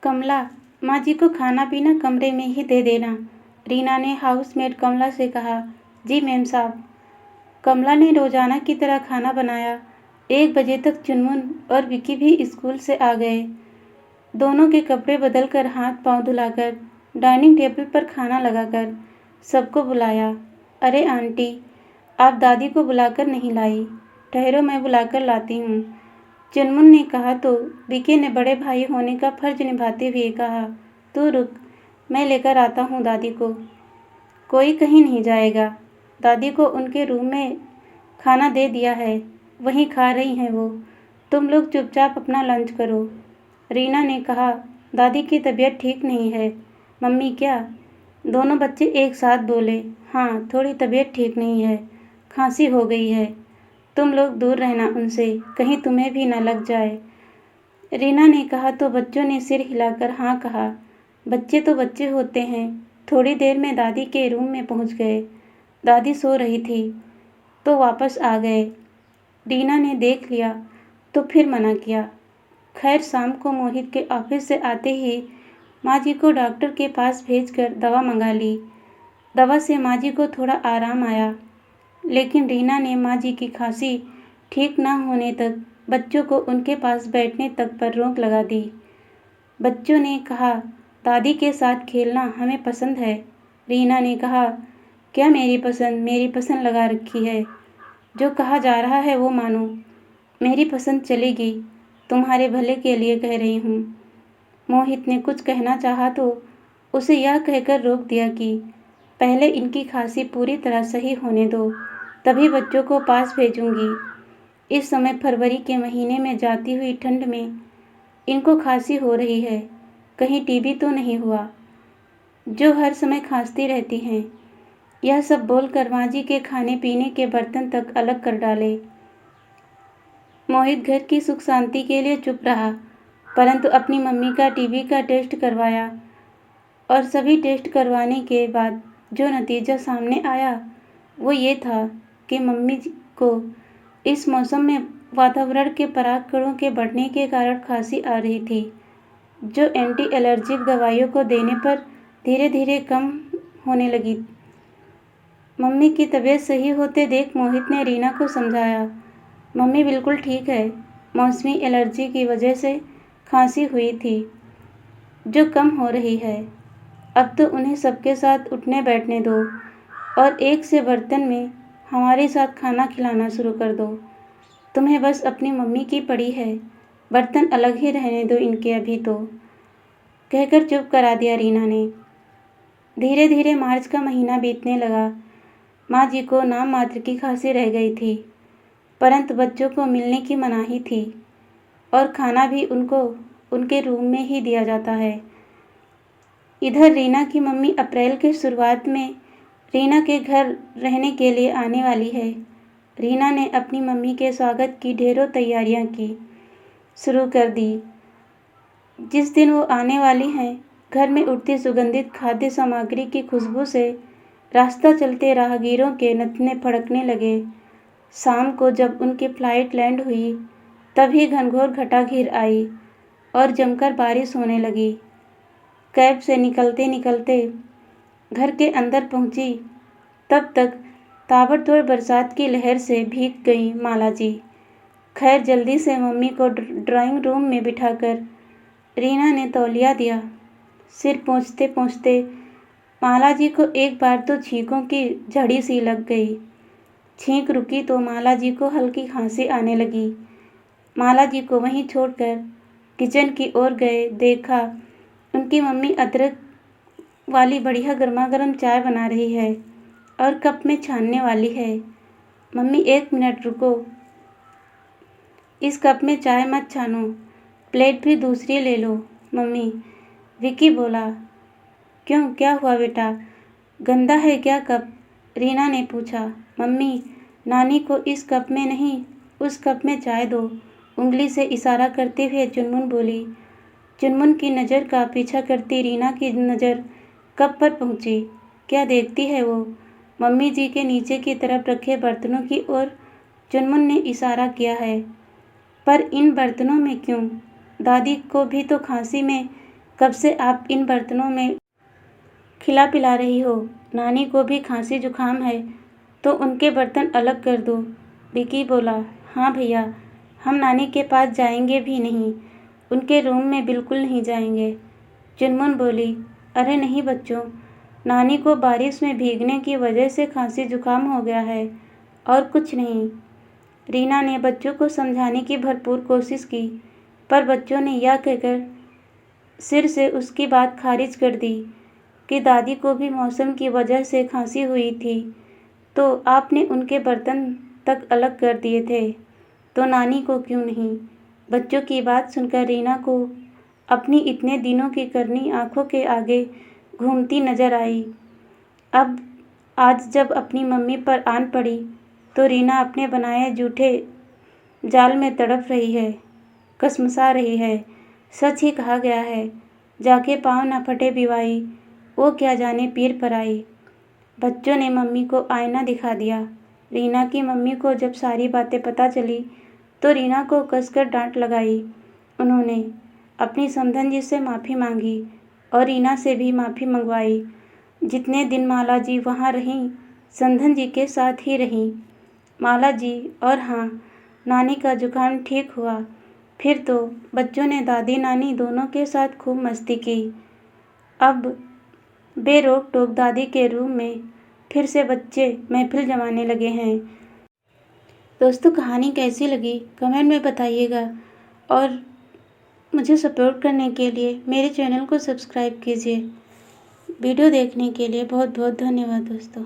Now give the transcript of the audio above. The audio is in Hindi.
कमला, माँ जी को खाना पीना कमरे में ही दे देना, रीना ने हाउसमेट कमला से कहा। जी मैम साहब। कमला ने रोजाना की तरह खाना बनाया। 1 बजे तक चुनमुन और विकी भी स्कूल से आ गए। दोनों के कपड़े बदलकर हाथ पांव धुलाकर डाइनिंग टेबल पर खाना लगाकर सबको बुलाया। अरे आंटी, आप दादी को बुलाकर नहीं लाई? ठहरो, मैं बुलाकर लाती हूँ, चुनमुन ने कहा तो विकी ने बड़े भाई होने का फर्ज निभाते हुए कहा, तू रुक, मैं लेकर आता हूँ दादी को। कोई कहीं नहीं जाएगा, दादी को उनके रूम में खाना दे दिया है, वहीं खा रही हैं वो। तुम लोग चुपचाप अपना लंच करो। रीना ने कहा, दादी की तबीयत ठीक नहीं है। मम्मी क्या? दोनों बच्चे एक साथ बोले। हाँ, थोड़ी तबीयत ठीक नहीं है, खांसी हो गई है। तुम लोग दूर रहना उनसे, कहीं तुम्हें भी न लग जाए। रीना ने कहा तो बच्चों ने सिर हिलाकर हाँ कहा। बच्चे तो बच्चे होते हैं। थोड़ी देर में दादी के रूम में पहुंच गए। दादी सो रही थी तो वापस आ गए। रीना ने देख लिया तो फिर मना किया। खैर, शाम को मोहित के ऑफिस से आते ही माँ जी को डॉक्टर के पास भेजकर दवा मंगा ली। दवा से माँ जी को थोड़ा आराम आया, लेकिन रीना ने माँ जी की खांसी ठीक न होने तक बच्चों को उनके पास बैठने तक पर रोक लगा दी। बच्चों ने कहा, दादी के साथ खेलना हमें पसंद है। रीना ने कहा, क्या मेरी पसंद लगा रखी है? जो कहा जा रहा है वो मानो। मेरी पसंद चलेगी, तुम्हारे भले के लिए कह रही हूँ। मोहित ने कुछ कहना चाहा तो उसे यह कहकर रोक दिया कि पहले इनकी खांसी पूरी तरह सही होने दो, तभी बच्चों को पास भेजूंगी। इस समय फरवरी के महीने में जाती हुई ठंड में इनको खांसी हो रही है, कहीं टीबी तो नहीं हुआ जो हर समय खांसती रहती हैं। यह सब बोलकर माँ जी के खाने पीने के बर्तन तक अलग कर डाले। मोहित घर की सुख शांति के लिए चुप रहा, परंतु अपनी मम्मी का टीबी का टेस्ट करवाया और सभी टेस्ट करवाने के बाद जो नतीजा सामने आया वो ये था कि मम्मी को इस मौसम में वातावरण के परागकणों के बढ़ने के कारण खांसी आ रही थी, जो एंटी एलर्जिक दवाइयों को देने पर धीरे धीरे कम होने लगी। मम्मी की तबीयत सही होते देख मोहित ने रीना को समझाया, मम्मी बिल्कुल ठीक है, मौसमी एलर्जी की वजह से खांसी हुई थी जो कम हो रही है। अब तो उन्हें सबके साथ उठने बैठने दो और एक से बर्तन में हमारे साथ खाना खिलाना शुरू कर दो। तुम्हें बस अपनी मम्मी की पड़ी है, बर्तन अलग ही रहने दो इनके अभी तो, कहकर चुप करा दिया रीना ने। धीरे धीरे मार्च का महीना बीतने लगा। माँ जी को नाम मात्र की खांसी रह गई थी, परंतु बच्चों को मिलने की मनाही थी और खाना भी उनको उनके रूम में ही दिया जाता है। इधर रीना की मम्मी अप्रैल के शुरुआत में रीना के घर रहने के लिए आने वाली है। रीना ने अपनी मम्मी के स्वागत की ढेरों तैयारियां की शुरू कर दी। जिस दिन वो आने वाली हैं, घर में उठती सुगंधित खाद्य सामग्री की खुशबू से रास्ता चलते राहगीरों के नथने फड़कने लगे। शाम को जब उनकी फ्लाइट लैंड हुई, तभी घनघोर घटा घिर आई और जमकर बारिश होने लगी। कैब से निकलते निकलते घर के अंदर पहुंची, तब तक ताबड़तोड़ बरसात की लहर से भीग गई माला जी। खैर, जल्दी से मम्मी को ड्राइंग रूम में बिठाकर रीना ने तौलिया दिया। सिर पोंछते पोंछते माला जी को एक बार तो छींकों की झड़ी सी लग गई। छींक रुकी तो माला जी को हल्की खांसी आने लगी। माला जी को वहीं छोड़कर किचन की ओर गए, देखा उनकी मम्मी अदरक वाली बढ़िया गर्मा गर्म चाय बना रही है और कप में छानने वाली है। मम्मी 1 मिनट रुको, इस कप में चाय मत छानो, प्लेट भी दूसरी ले लो मम्मी। विकी बोला, क्यों, क्या हुआ बेटा, गंदा है क्या कप? रीना ने पूछा। मम्मी, नानी को इस कप में नहीं उस कप में चाय दो, उंगली से इशारा करते हुए चुनमुन बोली। चुनमुन की नज़र का पीछा करती रीना की नज़र कप पर पहुंची। क्या देखती है वो? मम्मी जी के नीचे की तरफ रखे बर्तनों की ओर चुनमुन ने इशारा किया है। पर इन बर्तनों में क्यों? दादी को भी तो खांसी में कब से आप इन बर्तनों में खिला पिला रही हो? नानी को भी खांसी जुकाम है तो उनके बर्तन अलग कर दो। विकी बोला, हाँ भैया, हम नानी के पास जाएंगे भी नहीं, उनके रूम में बिल्कुल नहीं जाएंगे। चुनमुन बोली, अरे नहीं बच्चों, नानी को बारिश में भीगने की वजह से खांसी जुकाम हो गया है और कुछ नहीं। रीना ने बच्चों को समझाने की भरपूर कोशिश की, पर बच्चों ने यह कहकर सिर से उसकी बात खारिज कर दी कि दादी को भी मौसम की वजह से खांसी हुई थी, तो आपने उनके बर्तन तक अलग कर दिए थे, तो नानी को क्यों नहीं। बच्चों की बात सुनकर रीना को अपनी इतने दिनों की करनी आंखों के आगे घूमती नजर आई। अब आज जब अपनी मम्मी पर आन पड़ी तो रीना अपने बनाए झूठे जाल में तड़प रही है, कसमसा रही है। सच ही कहा गया है, जाके पाँव न फटे बिवाई, वो क्या जाने पीर पर आई। बच्चों ने मम्मी को आईना दिखा दिया। रीना की मम्मी को जब सारी बातें पता चली तो रीना को कसकर डांट लगाई। उन्होंने अपनी समधन जी से माफ़ी मांगी और रीना से भी माफ़ी मंगवाई। जितने दिन माला जी वहाँ रहीं, समधन जी के साथ ही रहीं। माला जी और हाँ, नानी का जुकाम ठीक हुआ। फिर तो बच्चों ने दादी नानी दोनों के साथ खूब मस्ती की। अब बेरोक टोक दादी के रूम में फिर से बच्चे महफिल जमाने लगे हैं। दोस्तों, कहानी कैसी लगी कमेंट में बताइएगा और मुझे सपोर्ट करने के लिए मेरे चैनल को सब्सक्राइब कीजिए। वीडियो देखने के लिए बहुत बहुत धन्यवाद दोस्तों।